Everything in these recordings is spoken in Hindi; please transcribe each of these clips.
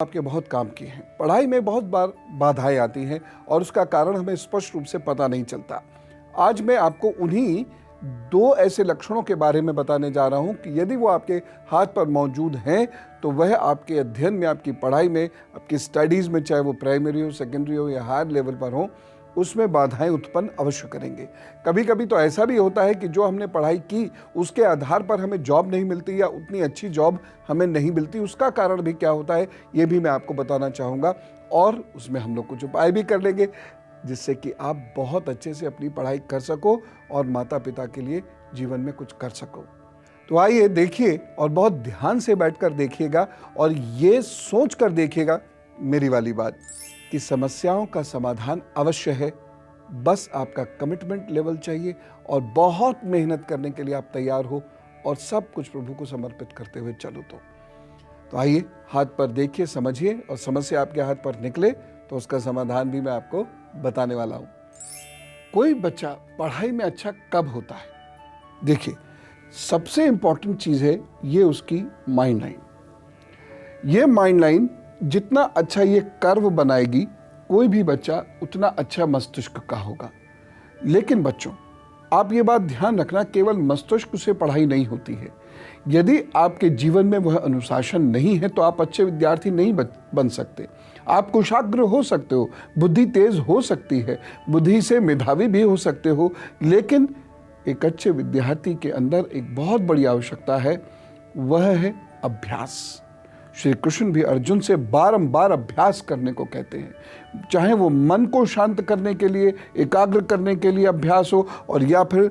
आपके बहुत काम की हैं। पढ़ाई में बहुत बार बाधाएं आती हैं और उसका कारण हमें स्पष्ट रूप से पता नहीं चलता। आज मैं आपको उन्हीं दो ऐसे लक्षणों के बारे में बताने जा रहा हूं कि यदि वो आपके हाथ पर मौजूद हैं तो वह आपके अध्ययन में, आपकी पढ़ाई में, आपकी स्टडीज़ में, चाहे वो प्राइमरी हो, सेकेंडरी हो या हायर लेवल पर हो, उसमें बाधाएं उत्पन्न अवश्य करेंगे। कभी कभी तो ऐसा भी होता है कि जो हमने पढ़ाई की उसके आधार पर हमें जॉब नहीं मिलती या उतनी अच्छी जॉब हमें नहीं मिलती। उसका कारण भी क्या होता है ये भी मैं आपको बताना चाहूँगा और उसमें हम लोग कुछ उपाय भी कर लेंगे जिससे कि आप बहुत अच्छे से अपनी पढ़ाई कर सको और माता पिता के लिए जीवन में कुछ कर सको। तो आइए देखिए और बहुत ध्यान से बैठकर देखिएगा और ये सोच कर देखिएगा मेरी वाली बात कि समस्याओं का समाधान अवश्य है। बस आपका कमिटमेंट लेवल चाहिए और बहुत मेहनत करने के लिए आप तैयार हो और सब कुछ प्रभु को समर्पित करते हुए चलो। तो आइए हाथ पर देखिए, समझिए और समस्या आपके हाथ पर निकले तो उसका समाधान भी मैं आपको बताने वाला हूं। कोई बच्चा पढ़ाई में अच्छा कब होता है? देखिए, सबसे इंपॉर्टेंट चीज है ये उसकी माइंड लाइन। ये माइंड लाइन जितना अच्छा ये कर्व बनाएगी, कोई भी बच्चा उतना अच्छा मस्तिष्क का होगा। लेकिन बच्चों, आप ये बात ध्यान रखना, केवल मस्तिष्क से पढ़ाई नहीं होती है। यदि आपके जीवन में वह अनुशासन नहीं है तो आप अच्छे विद्यार्थी नहीं बन सकते। आप कुशाग्र हो सकते हो, बुद्धि तेज हो सकती है, बुद्धि से मेधावी भी हो सकते हो, लेकिन एक अच्छे विद्यार्थी के अंदर एक बहुत बड़ी आवश्यकता है, वह है अभ्यास। श्री कृष्ण भी अर्जुन से बारंबार अभ्यास करने को कहते हैं, चाहे वो मन को शांत करने के लिए, एकाग्र करने के लिए अभ्यास हो और या फिर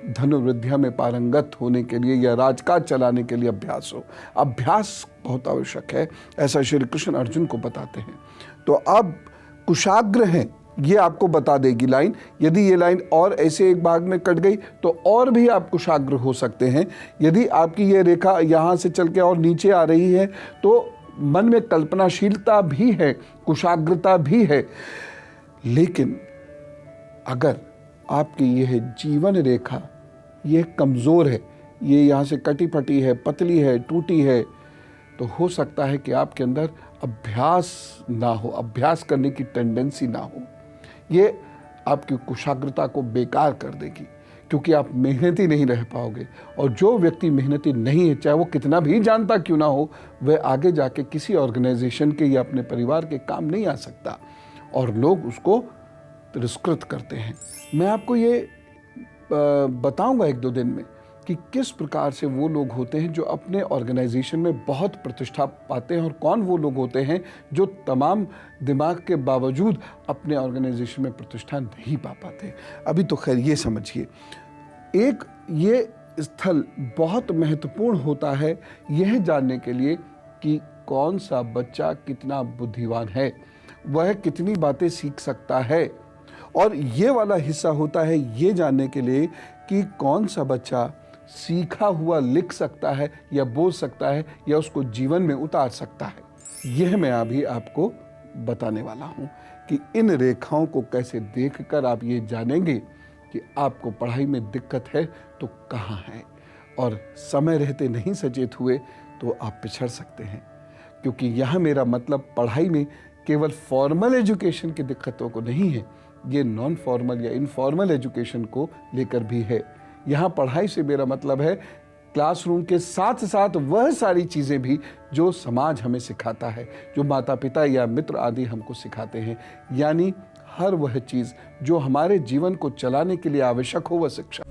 धनुर्विद्या में पारंगत होने के लिए या राजकाज चलाने के लिए अभ्यास हो। अभ्यास बहुत आवश्यक है, ऐसा श्री कृष्ण अर्जुन को बताते हैं। तो अब कुशाग्र हैं, ये आपको बता देगी लाइन। यदि ये लाइन और ऐसे एक भाग में कट गई तो और भी आप कुशाग्र हो सकते हैं। यदि आपकी ये रेखा यहाँ से चल के और नीचे आ रही है तो मन में कल्पनाशीलता भी है, कुशाग्रता भी है। लेकिन अगर आपकी यह जीवन रेखा ये कमज़ोर है, ये यहाँ से कटी फटी है, पतली है, टूटी है, तो हो सकता है कि आपके अंदर अभ्यास ना हो, अभ्यास करने की टेंडेंसी ना हो। ये आपकी कुशाग्रता को बेकार कर देगी क्योंकि आप मेहनती नहीं रह पाओगे। और जो व्यक्ति मेहनती नहीं है, चाहे वो कितना भी जानता क्यों ना हो, वह आगे जाके किसी ऑर्गेनाइजेशन के या अपने परिवार के काम नहीं आ सकता और लोग उसको तिरस्कृत करते हैं। मैं आपको ये बताऊंगा एक दो दिन में कि किस प्रकार से वो लोग होते हैं जो अपने ऑर्गेनाइजेशन में बहुत प्रतिष्ठा पाते हैं और कौन वो लोग होते हैं जो तमाम दिमाग के बावजूद अपने ऑर्गेनाइजेशन में प्रतिष्ठा नहीं पा पाते। अभी तो खैर ये समझिए, एक ये स्थल बहुत महत्वपूर्ण होता है यह जानने के लिए कि कौन सा बच्चा कितना बुद्धिमान है, वह कितनी बातें सीख सकता है। और ये वाला हिस्सा होता है ये जानने के लिए कि कौन सा बच्चा सीखा हुआ लिख सकता है या बोल सकता है या उसको जीवन में उतार सकता है। यह मैं अभी आपको बताने वाला हूं कि इन रेखाओं को कैसे देखकर आप ये जानेंगे कि आपको पढ़ाई में दिक्कत है तो कहाँ है, और समय रहते नहीं सचेत हुए तो आप पिछड़ सकते हैं। क्योंकि यह मेरा मतलब पढ़ाई में केवल फॉर्मल एजुकेशन की दिक्कतों को नहीं है, ये नॉन फॉर्मल या इनफॉर्मल एजुकेशन को लेकर भी है। यहाँ पढ़ाई से मेरा मतलब है क्लासरूम के साथ साथ वह सारी चीज़ें भी जो समाज हमें सिखाता है, जो माता पिता या मित्र आदि हमको सिखाते हैं, यानी हर वह चीज़ जो हमारे जीवन को चलाने के लिए आवश्यक हो, वह शिक्षा।